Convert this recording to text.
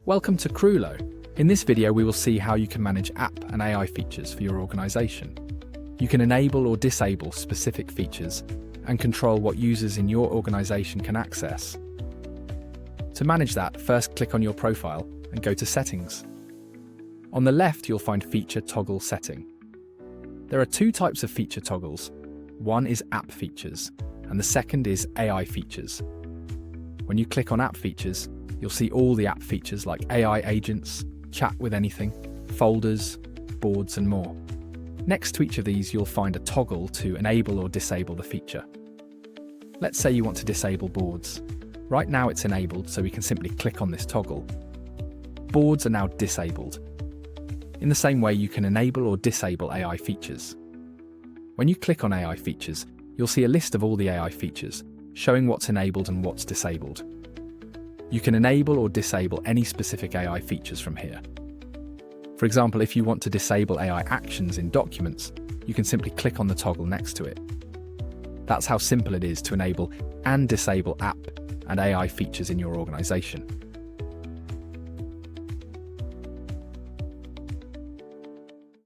Welcome to Kroolo. In this video, we will see how you can manage app and AI features for your organization. You can enable or disable specific features and control what users in your organization can access. To manage that, first click on your profile and go to Settings. On the left, you'll find Feature Toggle Setting. There are two types of feature toggles. One is App Features, and the second is AI Features. When you click on App Features, you'll see all the app features like AI agents, chat with anything, folders, boards, and more. Next to each of these, you'll find a toggle to enable or disable the feature. Let's say you want to disable boards. Right now it's enabled, so we can simply click on this toggle. Boards are now disabled. In the same way, you can enable or disable AI features. When you click on AI features, you'll see a list of all the AI features, showing what's enabled and what's disabled. You can enable or disable any specific AI features from here. For example, if you want to disable AI actions in documents, you can simply click on the toggle next to it. That's how simple it is to enable and disable app and AI features in your organization.